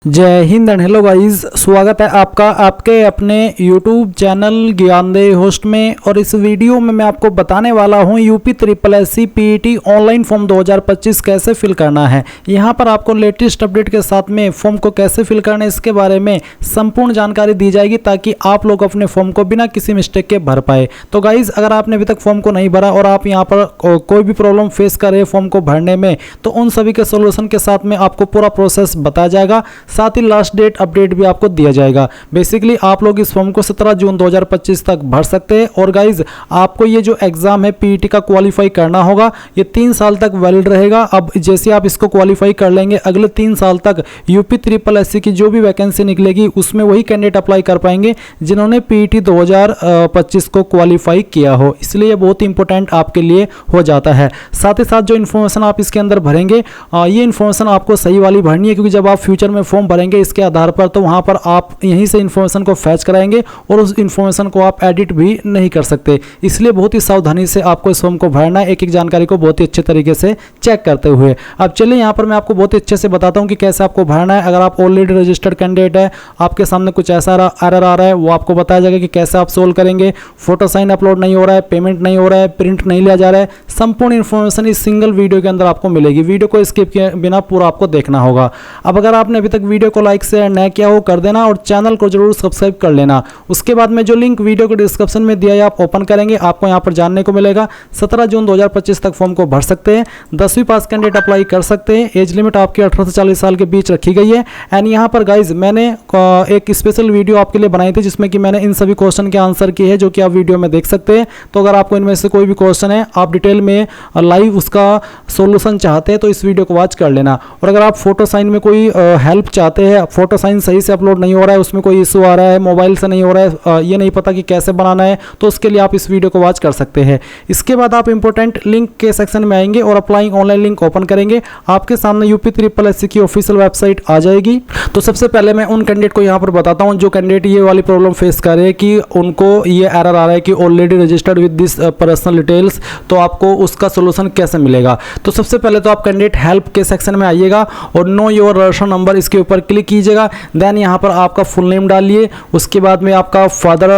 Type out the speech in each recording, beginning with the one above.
जय Hind and hello guys, स्वागत है आपका आपके अपने यूट्यूब चैनल ज्ञानदेही होस्ट में। और इस वीडियो में मैं आपको बताने वाला हूं UP triple SC PET online form 2025 कैसे फिल करना है। यहां पर आपको लेटेस्ट अपडेट के साथ में फॉर्म को कैसे फिल करना है इसके बारे में संपूर्ण जानकारी दी जाएगी, ताकि आप लोग अपने फॉर्म को बिना किसी मिस्टेक के भर पाए। तो गाइज, अगर आपने अभी तक फॉर्म को नहीं भरा और आप यहाँ पर कोई भी प्रॉब्लम फेस कर रहे हैं फॉर्म को भरने में, तो उन सभी के सोल्यूशन के साथ में आपको पूरा प्रोसेस बताया जाएगा। साथ ही लास्ट डेट अपडेट भी आपको दिया जाएगा। बेसिकली आप लोग इस फॉर्म को 17 जून 2025 तक भर सकते हैं। और गाइज, आपको ये जो एग्जाम है पीईटी का क्वालिफाई करना होगा, ये 3 साल तक वैलिड रहेगा। अब जैसे आप इसको क्वालिफाई कर लेंगे, अगले 3 साल तक यूपी ट्रिपल एससी की जो भी वैकेंसी निकलेगी उसमें वही कैंडिडेट अप्लाई कर पाएंगे जिन्होंने पीईटी 2025 को क्वालिफाई किया हो। इसलिए ये बहुत इंपॉर्टेंट आपके लिए हो जाता है। साथ ही साथ जो इन्फॉर्मेशन आप इसके अंदर भरेंगे, ये इन्फॉर्मेशन आपको सही वाली भरनी है, क्योंकि जब आप फ्यूचर में फॉर्म भरेंगे इसके आधार पर, तो वहां पर आप यहीं से इन्फॉर्मेशन को फैच कराएंगे और उस इन्फॉर्मेशन को आप एडिट भी नहीं कर सकते। इसलिए बहुत ही सावधानी से आपको इस फॉर्म को भरना है, एक एक जानकारी को बहुत ही अच्छे तरीके से चेक करते हुए। अब चलिए यहाँ पर मैं आपको बहुत ही अच्छे से बताता हूँ कि कैसे आपको भरना है। अगर आप ऑलरेडी रजिस्टर्ड कैंडिडेट है, आपके सामने कुछ ऐसा एरर आ रहा है, वो आपको बताया जाएगा कि कैसे आप सोल्व करेंगे। फोटो साइन अपलोड नहीं हो रहा है, पेमेंट नहीं हो रहा है, प्रिंट नहीं लिया जा रहा है, संपूर्ण इन्फॉर्मेशन इस सिंगल वीडियो के अंदर आपको मिलेगी। वीडियो को स्किप किए बिना पूरा आपको देखना होगा। अब अगर आपने अभी तक वीडियो को लाइक शेयर न किया हो कर देना और चैनल को जरूर सब्सक्राइब कर लेना। उसके बाद में जो लिंक वीडियो के डिस्क्रिप्शन में दिया है आप ओपन करेंगे, आपको यहां पर जानने को मिलेगा 17 जून 2025 तक फॉर्म को भर सकते हैं। 10वीं पास कैंडिडेट अप्लाई कर सकते हैं। एज लिमिट आपकी 18 से 40 साल के बीच रखी गई है। एंड यहाँ पर गाइज मैंने एक स्पेशल वीडियो आपके लिए बनाई थी जिसमें कि मैंने इन सभी क्वेश्चन के आंसर किए हैं, जो कि आप वीडियो में देख सकते हैं। तो अगर आपको इनमें से कोई भी क्वेश्चन है, आप डिटेल में लाइव उसका सोल्यूशन चाहते हैं, तो इस वीडियो को वॉच कर लेना। और अगर आप फोटो साइन में कोई हेल्प चाहते हैं, फोटो साइन सही से अपलोड नहीं हो रहा है, उसमें कोई इशू आ रहा है, मोबाइल से नहीं हो रहा है, ये नहीं पता कि कैसे बनाना है, तो उसके लिए आप इस वीडियो को वॉच कर सकते हैं। इसके बाद आप इंपॉर्टेंट लिंक के सेक्शन में आएंगे और अप्लाइंग ऑनलाइन लिंक ओपन करेंगे। आपके सामने यूपी ट्रिपल एससी की ऑफिशियल वेबसाइट आ जाएगी। तो सबसे पहले मैं उन कैंडिडेट को यहाँ पर बताता हूँ जो कैंडिडेट ये वाली प्रॉब्लम फेस कर रहे हैं कि उनको ये एरर आ रहा है कि already registered with this personal details, तो आपको उसका सोल्यूशन कैसे मिलेगा। तो सबसे पहले तो आप कैंडिडेट हेल्प के सेक्शन में आइएगा और नो योर रजिस्ट्रेशन नंबर इसके ऊपर क्लिक कीजिएगा। देन यहाँ पर आपका फुल नेम डालिए, उसके बाद में आपका फादर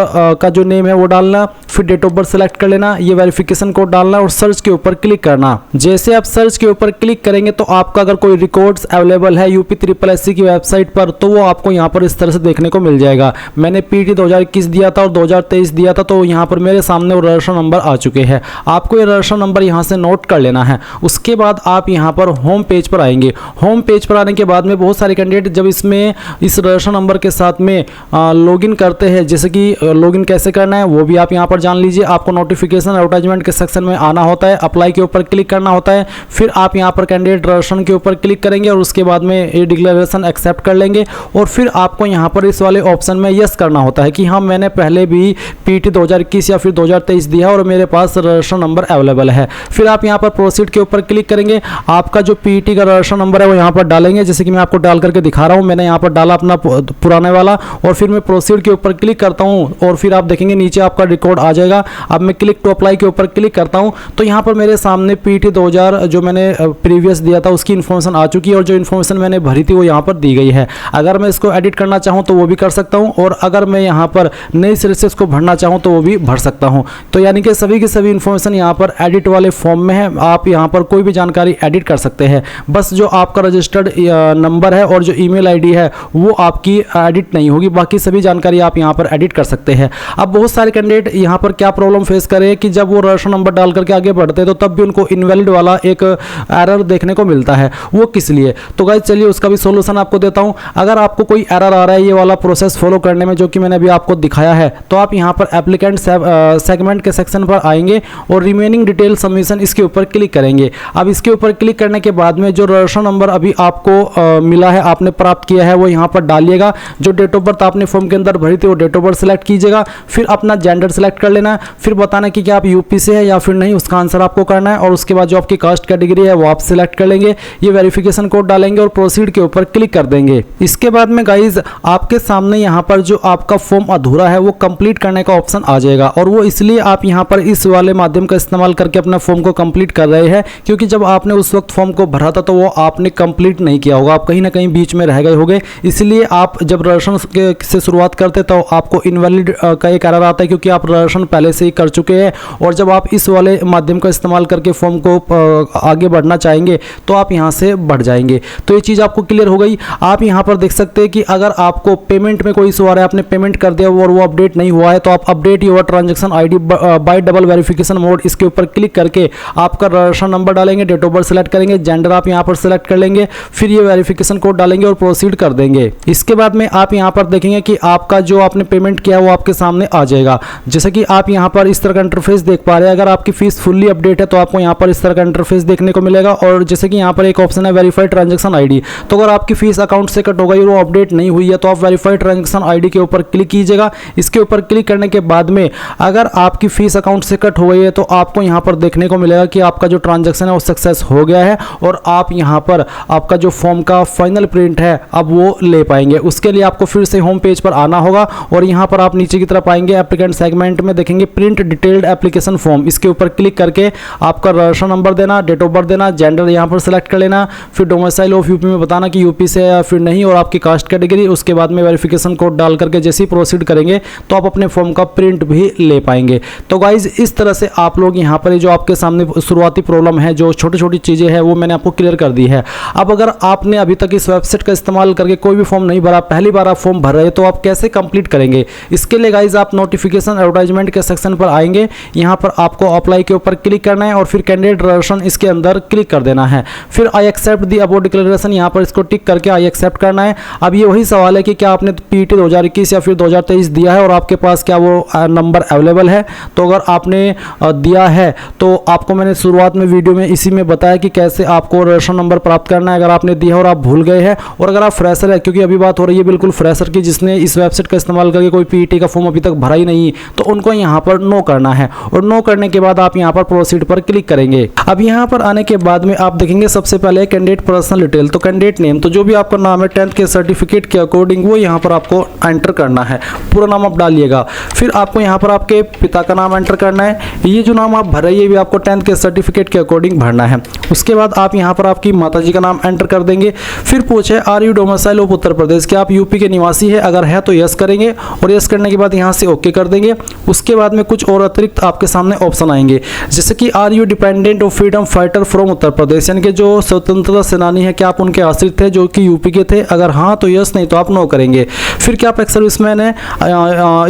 का जो नेम है वो डालना, फिर डेट ऑफ बर्थ सेलेक्ट कर लेना, ये वेरिफिकेशन कोड डालना और सर्च के ऊपर क्लिक करना। जैसे आप सर्च के ऊपर क्लिक करेंगे तो आपका अगर कोई रिकॉर्ड्स अवेलेबल है यूपी ट्रिपल एससी की वेबसाइट पर, तो वो आपको यहाँ पर इस तरह से देखने को मिल जाएगा। मैंने पीईटी 2021 दिया था और 2023 दिया था, तो यहाँ पर मेरे सामने वो रजिस्ट्रेशन नंबर आ चुके हैं। आपको ये रजिस्ट्रेशन नंबर यहाँ से नोट कर लेना है। उसके बाद आप यहाँ पर होम पेज पर आएंगे। होम पेज पर आने के बाद में बहुत सारे कैंडिडेट जब इसमें इस रजिस्ट्रेशन नंबर के साथ में लॉगिन करते हैं, जैसे कि लॉगिन कैसे करना है वो भी आप यहाँ पर जान लीजिए। आपको नोटिफिकेशन एडवर्टाइजमेंट के सेक्शन में आना होता है, अप्लाई के ऊपर क्लिक करना होता है, फिर आप यहाँ पर कैंडिडेट रजिस्ट्रेशन के ऊपर क्लिक करेंगे और उसके बाद में ये डिक्लेरेशन एक्सेप्ट कर लेंगे। और फिर आपको यहाँ पर इस वाले ऑप्शन में यस करना होता है कि हाँ, मैंने पहले भी पीईटी 2021 या फिर 2023 दिया और मेरे पास रजिस्ट्रेशन नंबर अवेलेबल है। फिर आप यहाँ पर प्रोसीड के ऊपर क्लिक करेंगे। आपका जो पीईटी का रजिस्ट्रेशन नंबर है वो यहाँ पर डालेंगे, जैसे कि मैं आपको डाल करके दिखा रहा हूँ। मैंने यहाँ पर डाला अपना पुराने वाला और फिर मैं प्रोसीड के ऊपर क्लिक करता हूं और फिर आप देखेंगे नीचे आपका रिकॉर्ड आ जाएगा। अब मैं क्लिक टू अप्लाई के ऊपर क्लिक करता हूं तो यहां पर मेरे सामने पीईटी 2000 जो मैंने प्रीवियस दिया था उसकी इन्फॉर्मेशन आ चुकी है और जो इन्फॉर्मेशन मैंने भरी थी वो यहां पर दी गई है। अगर मैं इसको एडिट करना चाहूं तो वो भी कर सकता हूं, और अगर मैं यहां पर नई सिरे से इसको भरना चाहूं तो वो भी भर सकता हूं। तो यानी कि सभी की सभी इन्फॉर्मेशन यहां पर एडिट वाले फॉर्म में है। आप यहां पर कोई भी जानकारी एडिट कर सकते हैं, बस जो आपका रजिस्टर्ड नंबर है और जो ईमेल आईडी है वो आपकी एडिट नहीं होगी, बाकी सभी जानकारी आप यहां पर एडिट कर सकते हैं। अब बहुत सारे कैंडिडेट यहां पर क्या प्रॉब्लम फेस करे कि जब वो रजिस्ट्रेशन नंबर डाल करके आगे बढ़ते हैं तो तब भी उनको इनवैलिड वाला एक एरर देखने को मिलता है। वो किस लिए? तो गाइस चलिए उसका भी सॉल्यूशन आपको देता हूं। अगर आपको कोई एरर आ रहा है ये वाला प्रोसेस फॉलो करने में जो कि मैंने अभी आपको दिखाया है, तो आप यहां पर एप्लीकेंट सेगमेंट के सेक्शन पर आएंगे और रिमेनिंग डिटेल सबमिशन इसके ऊपर क्लिक करेंगे। अब इसके ऊपर क्लिक करने के बाद में जो रजिस्ट्रेशन नंबर अभी आपको मिला है, आपने प्राप्त किया है, वो यहां पर डालिएगा। जो डेट ऑफ बर्थ आपने फॉर्म के अंदर भरी थी वो डेट ऑफ बर्थ सेलेक्ट कीजिएगा। फिर अपना जेंडर सेलेक्ट कर लेना है, फिर बताना कि क्या आप यूपी से है या फिर नहीं, उसका आंसर आपको करना है। और उसके बाद जो आपकी कास्ट कैटेगरी है वो आप सिलेक्ट कर लेंगे, ये वेरिफिकेशन कोड डालेंगे और प्रोसीड के ऊपर क्लिक कर देंगे। इसके बाद में गाइज आपके सामने यहाँ पर जो आपका फॉर्म अधूरा है वो कंप्लीट करने का ऑप्शन आ जाएगा, और वो इसलिए आप यहाँ पर इस वाले माध्यम का इस्तेमाल करके अपना फॉर्म को कंप्लीट कर रहे हैं क्योंकि जब आपने उस वक्त फॉर्म को भरा था तो वो आपने कंप्लीट नहीं किया होगा, आप कहीं ना कहीं बीच में रह गए होंगे, इसलिए आप जब रजिस्ट्रेशन से शुरुआत करते तो आपको इनवैलिड का एक एरर आता है, क्योंकि आप रजिस्ट्रेशन पहले से ही कर चुके हैं। और जब आप इस वाले माध्यम का इस्तेमाल करके फॉर्म को आगे बढ़ना चाहेंगे तो आप यहाँ से बढ़ जाएंगे। तो ये चीज़ आपको क्लियर हो गई। आप यहाँ पर देख सकते हैं कि अगर आपको पेमेंट में कोई इशू आ रहा है, आपने पेमेंट कर दिया और वो अपडेट नहीं हुआ है, तो आप update your transaction ID bye double verification mode, इसके ऊपर क्लिक करके आपका रजिस्ट्रेशन नंबर डालेंगे, डेट ऑफ बर्थ सेलेक्ट करेंगे, जेंडर आप यहाँ पर सेलेक्ट कर लेंगे, फिर ये वेरिफिकेशन कोड डालेंगे और प्रोसीड कर देंगे। इसके बाद में आप यहाँ पर देखेंगे कि आपका जो आपने पेमेंट किया वो आपके सामने आ जाएगा। जैसे कि आप यहाँ पर इस तरह का इंटरफेस देख पा रहे हैं। अगर आपकी फीस फुल्ली अपडेट है तो आपको यहाँ पर इस तरह का इंटरफेस देखने को मिलेगा। और जैसे कि यहाँ पर एक ऑप्शन है वेरीफाइड ट्रांजैक्शन आईडी, तो अगर आपकी फीस अकाउंट से कट हो गई और वो अपडेट नहीं हुई है तो आप वेरीफाइड ट्रांजैक्शन आईडी के ऊपर क्लिक कीजिएगा। इसके ऊपर क्लिक करने के बाद में अगर आपकी फीस अकाउंट से कट हो गई है तो आपको यहाँ पर देखने को मिलेगा कि आपका जो ट्रांजैक्शन है वो सक्सेस हो गया है और आप यहाँ पर आपका जो फॉर्म का फाइनल प्रिंट है अब वो ले पाएंगे। उसके लिए आपको फिर से होम पेज पर आना होगा और यहाँ पर आप नीचे की तरफ आएंगे, एप्लीकेंट सेगमेंट में देखेंगे प्रिंट डिटेल्ड एप्लीकेशन फॉर्म, इसके ऊपर क्लिक करके आपका रजिस्ट्रेशन नंबर देना, डेट ऑफ बर्थ देना, जेंडर यहाँ पर सेलेक्ट कर लेना, फिर डोमिसाइल ऑफ यूपी में बताना कि यूपी से है या फिर नहीं, और आपकी कास्ट कैटेगरी। उसके बाद में वेरिफिकेशन कोड डाल करके जैसे ही प्रोसीड करेंगे तो आप अपने फॉर्म का प्रिंट भी ले पाएंगे। तो गाइज इस तरह से आप लोग यहाँ पर जो आपके सामने शुरुआती प्रॉब्लम है, जो छोटी छोटी चीज़ें हैं वो मैंने आपको क्लियर कर दी है। अब अगर आपने अभी तक इस वेबसाइट का इस्तेमाल करके कोई भी फॉर्म नहीं भरा, पहली बार आप फॉर्म भर रहे हैं, तो आप कैसे कंप्लीट करेंगे? इसके लिए गाइज आप नोटिफिकेशन एडवर्टाइजमेंट के सेक्शन पर आएंगे, यहाँ पर आपको अप्लाई के ऊपर क्लिक करना है और फिर कैंडिडेट रजिस्ट्रेशन इसके अंदर क्लिक कर देना है। फिर I accept the about declaration, यहाँ पर इसको टिक करके आई एक्सेप्ट करना है। अब ये वही सवाल है कि क्या आपने पीईटी 2021 या फिर 2023 दिया है और आपके पास क्या वो नंबर अवेलेबल है। तो अगर आपने दिया है तो आपको मैंने शुरुआत में वीडियो में इसी में बताया कि कैसे आपको रजिस्ट्रेशन नंबर प्राप्त करना है अगर आपने दिया और आप भूल गए हैं। और अगर आप फ्रेशर है, क्योंकि अभी बात हो रही है बिल्कुल फ्रेशर की, जिसने इस वेबसाइट का इस्तेमाल करके कोई पीईटी का फॉर्म अभी तक भरा ही नहीं, तो उनको यहाँ पर नो करना है और नो करने के बाद आप यहाँ पर प्रोसीड पर क्लिक करेंगे। अब यहाँ पर आने के बाद में आप देखेंगे सबसे पहले कैंडिडेट पर्सनल डिटेल, तो कैंडिडेट नेम, तो जो भी आपका नाम है 10th के सर्टिफिकेट के अकॉर्डिंग वो यहाँ पर आपको एंटर करना है, पूरा नाम आप डालिएगा। फिर आपको यहाँ पर आपके पिता का नाम एंटर करना है, ये जो नाम आप भर रहे हैं ये भी आपको 10th के सर्टिफिकेट के अकॉर्डिंग भरना है। उसके बाद आप यहाँ पर आपकी माताजी का नाम एंटर कर देंगे। फिर पूछे are you domicile of Uttar Pradesh, क्या आप यूपी के निवासी है? अगर है तो यस करेंगे और यस करने के बाद यहाँ से ओके कर देंगे। उसके बाद में कुछ और अतिरिक्त आपके सामने ऑप्शन आएंगे, जैसे कि are you dependent of freedom fighter from Uttar Pradesh, यानी कि जो स्वतंत्रता सेनानी है क्या आप उनके आश्रित थे जो कि यूपी के थे? अगर हाँ तो यस, नहीं तो आप नो करेंगे। फिर क्या आप एक्स सर्विसमैन है,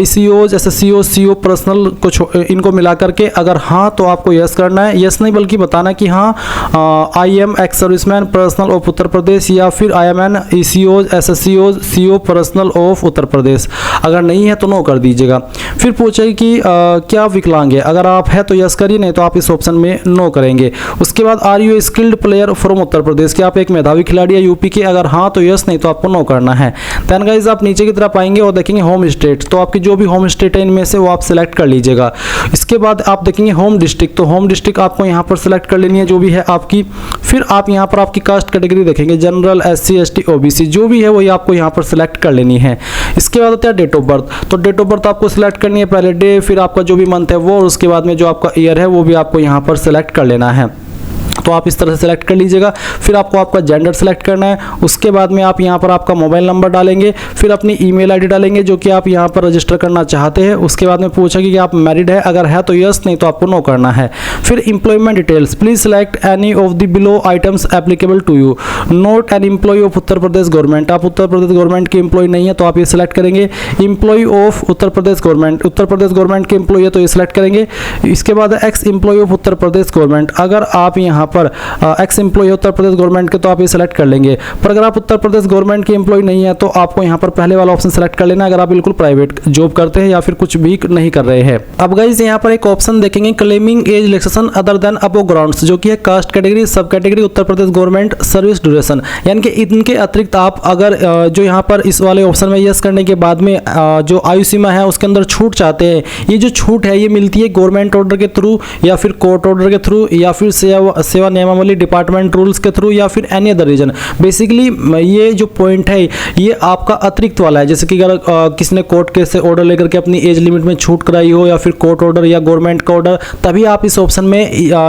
ईसीओ, एसएससीओ, सीओ, पर्सनल कुछ इनको मिला करके, अगर हाँ तो आपको यस करना है। यस नहीं बल्कि बताना कि हाँ I am ex serviceman personnel of Uttar Pradesh, या फिर I am an ECO, SSCO, CO personnel of Uttar Pradesh. अगर नहीं है तो नो कर दीजिएगा। फिर पूछेगा कि क्या विकलांग है? अगर आप है तो यस करिए, नहीं तो आप इस ऑप्शन में नो करेंगे। उसके बाद are you skilled player from Uttar Pradesh, क्या आप एक मेधावी खिलाड़ी है यूपी के? अगर हाँ तो यस, नहीं तो आपको नो करना है। देन गाइस आप नीचे की तरफ आएंगे और देखेंगे होम स्टेट, तो आपकी जो भी होम स्टेट है इनमें से वो आप सिलेक्ट कर लीजिएगा। इसके बाद आप देखेंगे होम डिस्ट्रिक्ट, तो होम डिस्ट्रिक्ट आपको यहाँ पर सिलेक्ट कर लेनी है जो भी है आपकी। फिर आप यहाँ पर आपकी कास्ट कैटेगरी देखेंगे, जनरल, एससी, एसटी, ओबीसी, जो भी है वही आपको यहाँ पर सिलेक्ट कर लेनी है। इसके बाद होता है डेट ऑफ बर्थ, तो डेट ऑफ बर्थ आपको सिलेक्ट करनी है, पहले डे, फिर आपका जो भी मंथ है वो, और उसके बाद में जो आपका ईयर है वो भी आपको यहाँ पर सिलेक्ट कर लेना है। तो आप इस तरह से सेलेक्ट कर लीजिएगा। फिर आपको आपका जेंडर सेलेक्ट करना है। उसके बाद में आप यहाँ पर आपका मोबाइल नंबर डालेंगे, फिर अपनी ईमेल आईडी डालेंगे जो कि आप यहाँ पर रजिस्टर करना चाहते हैं। उसके बाद में पूछेगी कि आप मैरिड है, अगर है तो यस, नहीं तो आपको नो करना है। फिर employment details, please select any of the below items applicable to you, not an employ of Uttar Pradesh government, आप उत्तर प्रदेश गवर्नमेंट के एम्प्लॉय नहीं है तो आप ये सिलेक्ट करेंगे। Employ of Uttar Pradesh government, Uttar Pradesh government के एम्प्लॉय है तो ये सिलेक्ट करेंगे। इसके बाद ex employ of Uttar Pradesh government, अगर आप यहाँ पर ex employ Uttar Pradesh government के तो आप ये सिलेक्ट कर लेंगे। पर अगर आप उत्तर प्रदेश गवर्नमेंट के एम्प्लॉय नहीं है तो आपको यहाँ पर पहले वाला ऑप्शन सेलेक्ट कर लेना है, अगर आप बिल्कुल प्राइवेट जॉब करते हैं या फिर कुछ भी नहीं कर रहे हैं। अब गाइस यहाँ पर एक ऑप्शन देखेंगे claiming age relaxation other than above grounds, जो कि है कास्ट कैटेगरी, सब कैटेगरी, उत्तर प्रदेश गवर्नमेंट, सर्विस ड्यूरेशन, यानी कि इनके अतिरिक्त आप अगर जो यहाँ पर इस वाले ऑप्शन में यस करने के बाद में जो आयु सीमा है उसके अंदर छूट चाहते हैं, ये जो छूट है ये मिलती है गवर्नमेंट ऑर्डर के थ्रू या फिर कोर्ट ऑर्डर के थ्रू या फिर सेवा नियमावली, डिपार्टमेंट रूल्स के थ्रू या फिर एनी अदर रीजन। बेसिकली ये जो पॉइंट है ये आपका अतिरिक्त वाला है, जैसे कि अगर किसी ने कोर्ट के से ऑर्डर लेकर के अपनी एज लिमिट में छूट कराई हो या फिर कोर्ट ऑर्डर या गवर्नमेंट का ऑर्डर, तभी आप इस ऑप्शन में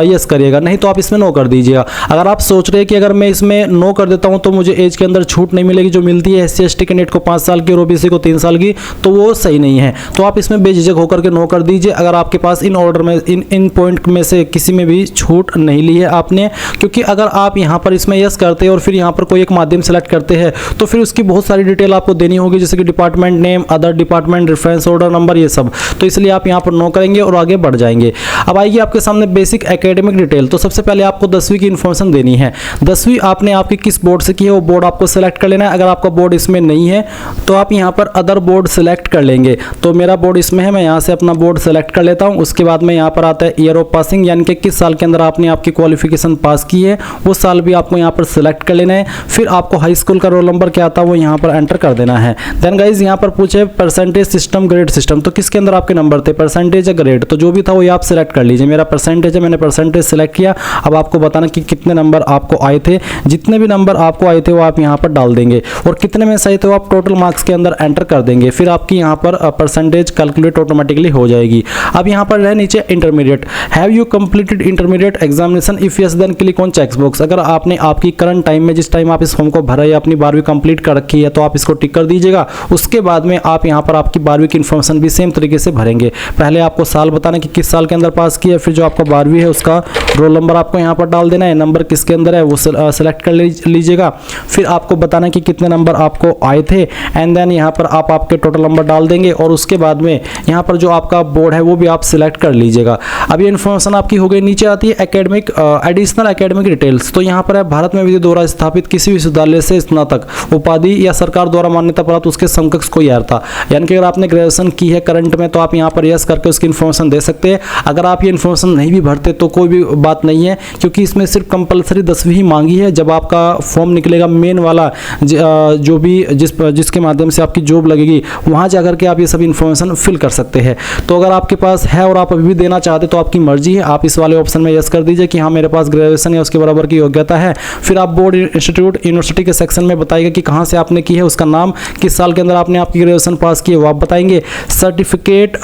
यस करिएगा, नहीं तो आप इसमें नो कर दीजिएगा। अगर आप सोच रहे हैं कि अगर मैं इसमें नो कर देता हूं तो मुझे एज के अंदर छूट नहीं मिलेगी जो मिलती है SC ST कैंडिडेट को 5 साल की और OBC को 3 साल की, तो वो सही नहीं है। तो आप इसमें बेझिझक होकर के नो कर दीजिए अगर आपके पास इन ऑर्डर में इन पॉइंट में से किसी में भी छूट नहीं ली है आपने। क्योंकि अगर आप यहाँ पर इसमें यस करते हैं और फिर यहाँ पर कोई एक माध्यम सेलेक्ट करते हैं तो फिर उसकी बहुत सारी डिटेल आपको देनी होगी, जैसे कि department name, other department, reference order number, ये सब। तो इसलिए आप यहाँ पर नो करेंगे और आगे बढ़ जाएंगे। अब आएगी आपके सामने बेसिक एकेडमिक डिटेल। तो सबसे पहले आपको 10वीं की इन्फॉर्मेशन देनी है। 10वीं आपने आपकी किस बोर्ड से की है वो बोर्ड आपको सेलेक्ट कर लेना है। अगर आपका बोर्ड इसमें नहीं है तो आप यहाँ पर अदर बोर्ड सेलेक्ट कर लेंगे। तो मेरा बोर्ड इसमें है, मैं यहाँ से अपना बोर्ड सेलेक्ट कर लेता हूँ। उसके बाद में यहाँ पर आता है ईयर ऑफ पासिंग, यानी कि किस साल के अंदर आपने आपकी क्वालिफिकेशन पास की है वो साल भी आपको यहाँ पर सेलेक्ट कर लेना है। फिर आपको हाई स्कूल का रोल नंबर क्या आता है वो यहाँ पर एंटर कर देना है। देन गाइज यहाँ पर पूछे परसेंटेज सिस्टम, ग्रेड सिस्टम, तो किसके अंदर आपके नंबर थे, परसेंटेज या ग्रेड, तो जो भी था वो आप सेलेक्ट कर लीजिए। मेरा परसेंटेज है, मैंने परसेंटेज सेलेक्ट किया। अब आपको बताना कि कितने नंबर आपको आए थे। जितने भी नंबर आपको आए थे वो आप यहाँ पर डाल देंगे और कितने में सही थे वो आप टोटल मार्क्स के अंदर एंटर कर देंगे। फिर आपकी यहाँ पर परसेंटेज कैलकुलेट ऑटोमेटिकली हो जाएगी। अब यहाँ पर है नीचे intermediate, have you completed intermediate examination, if yes then click on check box. अगर आपने आपकी करंट टाइम में जिस टाइम आप इस फॉर्म को भरा या अपनी 12वीं कंप्लीट कर रखी है तो आप इसको टिक कर दीजिएगा। उसके बाद में आप यहाँ पर आपकी 12वीं की इन्फॉर्मेशन भी सेम तरीके से भरेंगे। पहले आपको साल बताना कि किस साल के अंदर पास किया, फिर जो आपका 12वीं है उसका रोल नंबर आपको यहाँ पर डाल देना है, नंबर किसके अंदर है वो सेलेक्ट कर लीजिएगा। फिर आपको बताना कि कितने नंबर आपको आए थे एंड देन यहाँ पर आप आपके टोटल नंबर डाल देंगे और उसके बाद में यहाँ पर जो आपका बोर्ड है वो भी आप सिलेक्ट कर लीजिएगा। अब ये इन्फॉर्मेशन आपकी हो गई। नीचे आती है एकेडमिक एडिशनल एकेडमिक डिटेल्स। तो यहाँ पर है भारत में विधि द्वारा स्थापित किसी विश्वविद्यालय से स्नातक उपाधि या सरकार द्वारा मान्यता प्राप्त उसके समकक्ष कोई अर्हता, यानी कि अगर आपने ग्रेजुएशन की है करंट में तो आप यहाँ पर यस करके उसकी इन्फॉर्मेशन दे सकते हैं। अगर आप ये इन्फॉर्मेशन नहीं भी भरते तो कोई भी बात नहीं है, क्योंकि इसमें सिर्फ कंपलसरी 10वीं ही मांगी है। जब आपका फॉर्म निकलेगा मेन वाला जो भी जिसके माध्यम से आपकी जॉब लगेगी वहाँ जाकर के आप ये सब इन्फॉर्मेशन फिल कर सकते हैं। तो अगर आपके पास है और आप अभी भी देना चाहते तो आपकी मर्जी है, आप इस वाले ऑप्शन में यस कर दीजिए कि हाँ मेरे पास ग्रेजुएशन या उसके बराबर की योग्यता है। फिर आप बोर्ड, इंस्टीट्यूट, यूनिवर्सिटी के सेक्शन में बताइएगा कि कहाँ से आपने की है, उसका नाम, किस साल के अंदर आपने आपकी ग्रेजुएशन पास की है वो आप बताएंगे। सर्टिफिकेट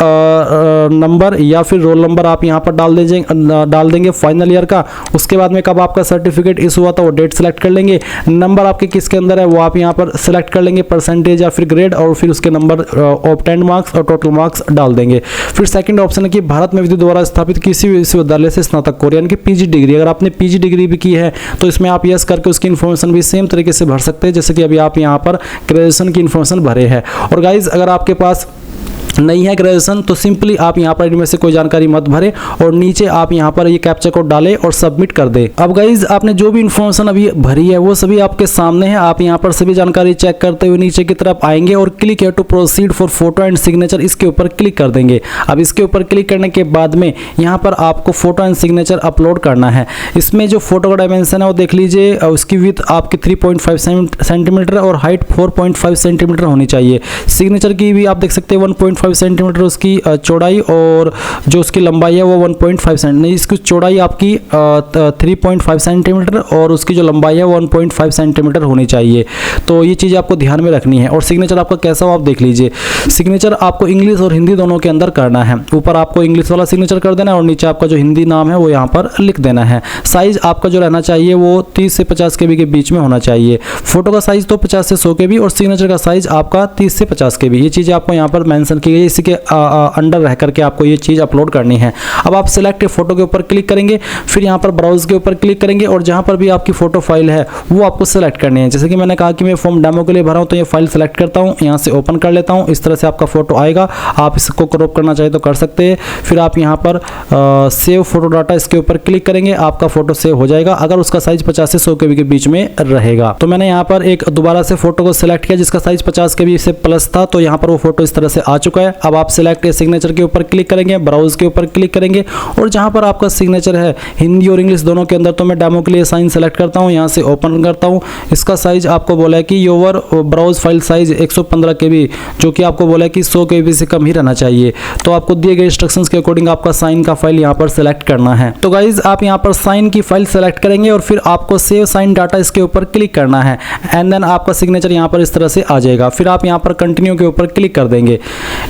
नंबर या फिर रोल नंबर आप यहाँ पर डाल देंगे फाइनल ईयर का। उसके बाद में कब आपका सर्टिफिकेट इशू हुआ था वो डेट सेलेक्ट कर लेंगे। नंबर आपके किसके अंदर है वो आप यहाँ पर सेलेक्ट कर लेंगे, परसेंटेज या फिर ग्रेड, और फिर उसके नंबर ऑब्टेन्ड मार्क्स और टोटल मार्क्स डाल देंगे। फिर सेकंड ऑप्शन है कि भारत में विधि द्वारा स्थापित किसी विश्वविद्यालय से स्नातक कोर्स, यानी कि PG डिग्री। अगर आपने PG डिग्री भी की है तो इसमें आप यस करके उसकी इन्फॉर्मेशन भी सेम तरीके से भर सकते हैं जैसे कि अभी आप यहाँ पर ग्रेजुएशन की इन्फॉर्मेशन भरे हैं। और गाइज अगर आपके पास नहीं है ग्रेजुएशन तो सिंपली आप यहाँ पर इनमें से कोई जानकारी मत भरे और नीचे आप यहाँ पर ये कैप्चा कोड डालें और सबमिट कर दें। अब गाइज आपने जो भी इन्फॉर्मेशन अभी भरी है वो सभी आपके सामने है। आप यहाँ पर सभी जानकारी चेक करते हुए नीचे की तरफ आएंगे और क्लिक है to proceed for photo and signature, इसके ऊपर क्लिक कर देंगे। अब इसके ऊपर क्लिक करने के बाद में यहाँ पर आपको फोटो एंड सिग्नेचर अपलोड करना है। इसमें जो फोटो का डायमेंशन है वो देख लीजिए, उसकी विड्थ आपकी 3.5 सेंटीमीटर और हाइट 4.5 सेंटीमीटर होनी चाहिए। सिग्नेचर की भी आप देख सकते हैं 1.5 सेंटीमीटर उसकी चौड़ाई और जो उसकी लंबाई है वो 1.5 सेंटीमीटर, नहीं इसकी चौड़ाई आपकी 3.5 सेंटीमीटर और उसकी जो लंबाई है 1.5 सेंटीमीटर होनी चाहिए। तो ये चीज़ आपको ध्यान में रखनी है। और सिग्नेचर आपका कैसा हो आप देख लीजिए। सिग्नेचर आपको इंग्लिश और हिंदी दोनों के अंदर करना है। ऊपर आपको इंग्लिश वाला सिग्नेचर कर देना है और नीचे आपका जो हिंदी नाम है वो यहाँ पर लिख देना है। साइज आपका जो रहना चाहिए वो 30 से 50 KB के बीच में होना चाहिए। फोटो का साइज तो 50 से 100 KB और सिग्नेचर का साइज आपका 30 से 50 KB। ये चीज़ें आपको यहाँ पर मेंशन की गई, इसी के अंडर रह करके आपको ये चीज़ अपलोड करनी है। अब आप सिलेक्ट फोटो के ऊपर क्लिक करेंगे, फिर यहाँ पर ब्राउज के ऊपर क्लिक करेंगे और जहाँ पर भी आपकी फोटो फाइल है वो आपको सिलेक्ट करनी है। जैसे कि मैंने कहा कि मैं फॉर्म डेमो के लिए भरा हूँ तो ये फाइल सेलेक्ट करता हूँ, यहाँ से ओपन कर लेता हूँ। इस तरह से आपका फोटो आएगा। आप इसको क्रॉप करना चाहे तो कर सकते हैं। फिर आप यहाँ पर सेव फोटो डाटा, इसके ऊपर क्लिक करेंगे, आपका फोटो सेव हो जाएगा अगर उसका साइज 50 से 100 KB के बीच में रहेगा। तो मैंने यहाँ पर एक दोबारा से फोटो को सिलेक्ट किया जिसका साइज 50 KB से प्लस था, तो यहाँ पर वो फोटो इस तरह से आ चुका चुका है। अब आप सिलेक्ट सिग्नेचर के ऊपर क्लिक करेंगे, ब्राउज के ऊपर क्लिक करेंगे और जहां पर आपका सिग्नेचर है हिंदी और इंग्लिश दोनों के अंदर, तो मैं डेमो के लिए साइन सेलेक्ट करता हूं, यहां से ओपन करता हूं। इसका साइज आपको बोला है कि your browse file size 115 KB, जो कि आपको बोला है कि 100 KB से कम ही रहना चाहिए। तो आपको दिए गए इंस्ट्रक्शंस के अकॉर्डिंग आपका साइन का फाइल यहां पर सेलेक्ट करना है। तो गाइज आप यहां पर साइन की फाइल सेलेक्ट करेंगे और फिर आपको सेव साइन डाटा इसके ऊपर क्लिक करना है एंड देन आपका सिग्नेचर यहां पर इस तरह से आ जाएगा। फिर आप यहां पर कंटिन्यू के ऊपर क्लिक कर देंगे।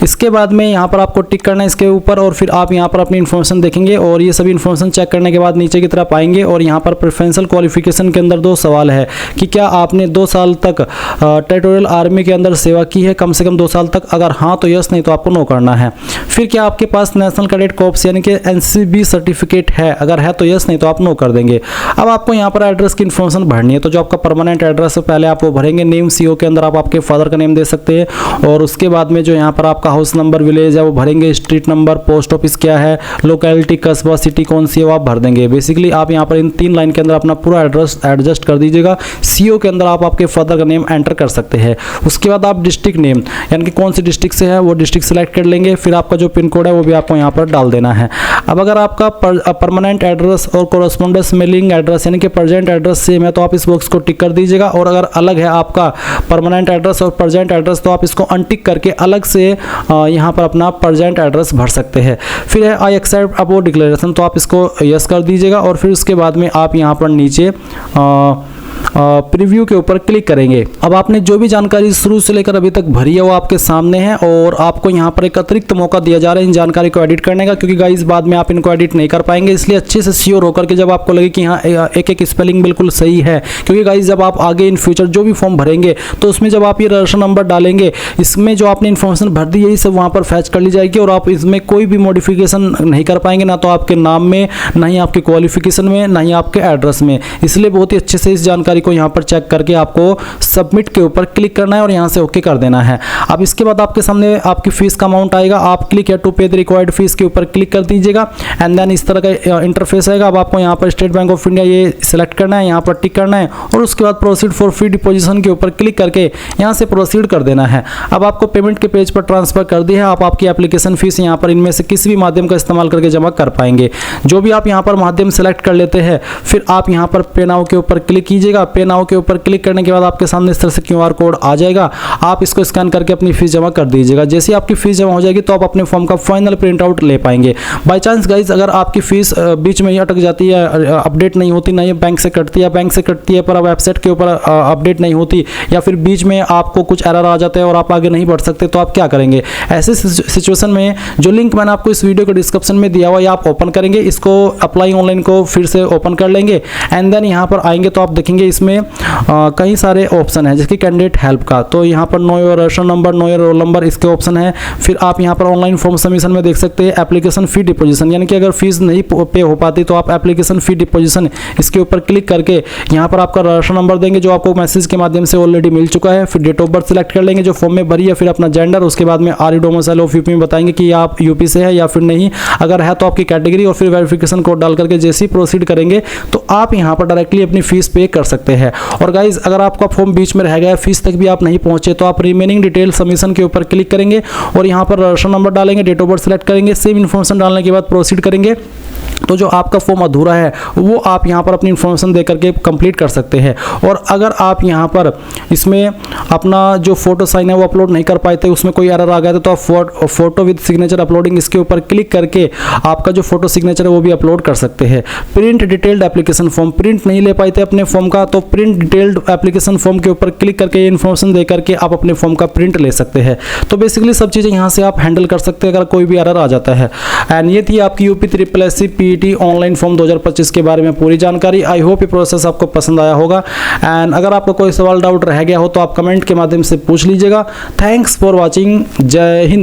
इसके बाद में यहां पर आपको टिक करना है इसके ऊपर और फिर आप यहां पर अपनी इन्फॉर्मेशन देखेंगे और ये सभी इन्फॉर्मेशन चेक करने के बाद नीचे की तरफ आएंगे और यहां पर प्रेफरेंशियल क्वालिफिकेशन के अंदर 2 सवाल है कि क्या आपने 2 साल तक टेरिटोरियल आर्मी के अंदर सेवा की है, कम से कम 2 साल तक। अगर हाँ तो यस, नहीं तो आपको नो करना है। फिर क्या आपके पास नेशनल कैडेट कॉर्प्स यानी कि NCB सर्टिफिकेट है, अगर है तो यस, नहीं तो आप नो कर देंगे। अब आपको यहाँ पर एड्रेस की इन्फॉर्मेशन भरनी है, तो जो आपका परमानेंट एड्रेस है पहले आप वो भरेंगे। नेम CO के अंदर आप आपके फादर का नेम दे सकते हैं और उसके बाद में जो यहाँ पर आपका हाउस नंबर, विलेज है वो भरेंगे, स्ट्रीट नंबर, पोस्ट ऑफिस क्या है, लोकेलिटी, कस्बा, सिटी कौन सी है वो आप भर देंगे। बेसिकली आप यहाँ पर इन 3 लाइन के अंदर अपना पूरा एड्रेस एडजस्ट कर दीजिएगा। CO के अंदर आप आपके फादर का नेम एंटर कर सकते हैं। उसके बाद आप डिस्ट्रिक्ट नेम यानी कि कौन सी डिस्ट्रिक्ट से है वो डिस्ट्रिक्ट सेलेक्ट कर लेंगे। फिर आपका जो पिन कोड है वो भी आपको यहाँ पर डाल देना है। अब अगर आपका परमानेंट एड्रेस और कोरस्पोंडेंस मेलिंग एड्रेस यानी कि प्रेजेंट एड्रेस सेम है तो आप इस बॉक्स को टिक कर दीजिएगा और अगर अलग है आपका परमानेंट एड्रेस और प्रेजेंट एड्रेस तो आप इसको अनटिक करके अलग से यहाँ पर अपना प्रेजेंट एड्रेस भर सकते हैं। फिर है आई एक्सेप्ट अबाउट डिक्लेरेशन, तो आप इसको यस कर दीजिएगा और फिर उसके बाद में आप यहाँ पर नीचे प्रीव्यू के ऊपर क्लिक करेंगे। अब आपने जो भी जानकारी शुरू से लेकर अभी तक भरी है वो आपके सामने है और आपको यहाँ पर एक अतिरिक्त मौका दिया जा रहा है इन जानकारी को एडिट करने का, क्योंकि गाइस बाद में आप इनको एडिट नहीं कर पाएंगे। इसलिए अच्छे से श्योर होकर के जब आपको लगे कि हाँ एक एक स्पेलिंग बिल्कुल सही है, क्योंकि गाइस जब आप आगे इन फ्यूचर जो भी फॉर्म भरेंगे तो उसमें जब आप ये रजिस्ट्रेशन नंबर डालेंगे, इसमें जो आपने इन्फॉर्मेशन भर दी यही सब वहाँ पर फैच कर ली जाएगी और आप इसमें कोई भी मॉडिफिकेशन नहीं कर पाएंगे, ना तो आपके नाम में, ना ही आपके क्वालिफिकेशन में, ना ही आपके एड्रेस में। इसलिए बहुत ही अच्छे से इस जानकारी को यहाँ पर चेक करके आपको सबमिट के ऊपर क्लिक करना है और यहाँ से ओके कर देना है। अब इसके बाद आपके सामने आपकी फीस का अमाउंट आएगा, आप क्लिक या टू पे द रिक्वायर्ड फीस के ऊपर क्लिक कर दीजिएगा एंड देन इस तरह का इंटरफेस आएगा। अब आपको यहाँ पर स्टेट बैंक ऑफ इंडिया ये सिलेक्ट करना है, यहाँ पर टिक करना है और उसके बाद प्रोसीड फॉर फ्री डिपोजिशन के ऊपर क्लिक करके यहाँ से प्रोसीड कर देना है। अब आपको पेमेंट के पेज पर ट्रांसफर कर दी है। आप आपकी एप्लीकेशन फीस यहाँ पर इनमें से किसी भी माध्यम का इस्तेमाल करके जमा कर पाएंगे। जो भी आप यहाँ पर माध्यम सेलेक्ट कर लेते हैं फिर आप यहाँ पर पे नाउ के ऊपर क्लिक कीजिएगा। पे नाउ के ऊपर क्लिक करने के बाद आपके सामने इस तरह से QR कोड आ जाएगा। आप इसको स्कैन करके अपनी फीस जमा कर दीजिएगा। जैसे ही आपकी फीस जमा हो जाएगी तो आप अपने फॉर्म का फाइनल प्रिंट आउट ले पाएंगे। बाय चांस गाइज अगर आपकी फीस बीच में ही अटक जाती है, अपडेट नहीं होती, ना ये बैंक से कटती है, बैंक से कटती है पर वेबसाइट के ऊपर अपडेट नहीं होती, या फिर बीच में आपको कुछ एरर आ जाता है और आप आगे नहीं बढ़ सकते, तो आप क्या करेंगे ऐसे सिचुएशन में? जो लिंक मैंने आपको इस वीडियो के डिस्क्रिप्शन में दिया हुआ है आप ओपन करेंगे, इसको अप्लाई ऑनलाइन को फिर से ओपन कर लेंगे एंड देन यहाँ पर आएंगे तो आप देखेंगे इसमें कई सारे ऑप्शन है जैसे कैंडिडेट हेल्प का, तो यहाँ पर know your registration number, know your roll number इसके ऑप्शन है। फिर आप यहाँ पर ऑनलाइन फॉर्म सबमिशन में देख सकते हैं एप्लीकेशन फी डिपोजिशन, यानी कि अगर फीस नहीं पे हो पाती तो आप एप्लीकेशन फी डिपोजिशन इसके ऊपर क्लिक करके यहाँ पर आपका रजिस्ट्रेशन नंबर देंगे जो आपको मैसेज के माध्यम से ऑलरेडी मिल चुका है। फिर डेट ऑफ बर्थ सिलेक्ट कर लेंगे जो फॉर्म में भरी है, फिर अपना जेंडर, उसके बाद में आर डोमिसाइल ऑफ यूपी में बताएंगे कि आप यूपी से है या फिर नहीं, अगर है तो आपकी कैटेगरी, और फिर वेरिफिकेशन कोड डाल करके जैसे ही प्रोसीड करेंगे तो आप यहाँ पर डायरेक्टली अपनी फीस पे कर सकते हैं। और गाइज अगर आपका फॉर्म बीच में रह गया, फीस तक भी आप नहीं पहुंचे, तो आप रिमेनिंग डिटेल सबमिशन के ऊपर क्लिक करेंगे और यहाँ पर रजिस्ट्रेशन नंबर डालेंगे, डेट ऑफ बर्थ सेलेक्ट करेंगे, सेम इन्फॉर्मेशन डालने के बाद प्रोसीड करेंगे। तो जो आपका फॉर्म अधूरा है वो आप यहाँ पर अपनी इन्फॉर्मेशन दे करके कंप्लीट कर सकते हैं। और अगर आप यहाँ पर इसमें अपना जो फोटो साइन है वो अपलोड नहीं कर पाए थे, उसमें कोई एरर आ गया था, तो आप फोटो विद सिग्नेचर अपलोडिंग इसके ऊपर क्लिक करके आपका जो फोटो सिग्नेचर है वो भी अपलोड कर सकते हैं। Print detailed application form, print नहीं ले पाए थे अपने फॉर्म का, तो प्रिंट डिटेल्ड एप्लीकेशन फॉर्म के ऊपर क्लिक करके ये इन्फॉर्मेशन दे करके आप अपने फॉर्म का प्रिंट ले सकते हैं। तो बेसिकली सब चीज़ें यहाँ से आप हैंडल कर सकते हैं अगर कोई भी एरर आ जाता है। एंड ये थी आपकी UPSSC PET ऑनलाइन फॉर्म 2025 के बारे में पूरी जानकारी। आई होप ये प्रोसेस आपको पसंद आया होगा एंड अगर आपको कोई सवाल डाउट रह गया हो तो आप कमेंट के माध्यम से पूछ लीजिएगा। Thanks for watching. जय हिंद।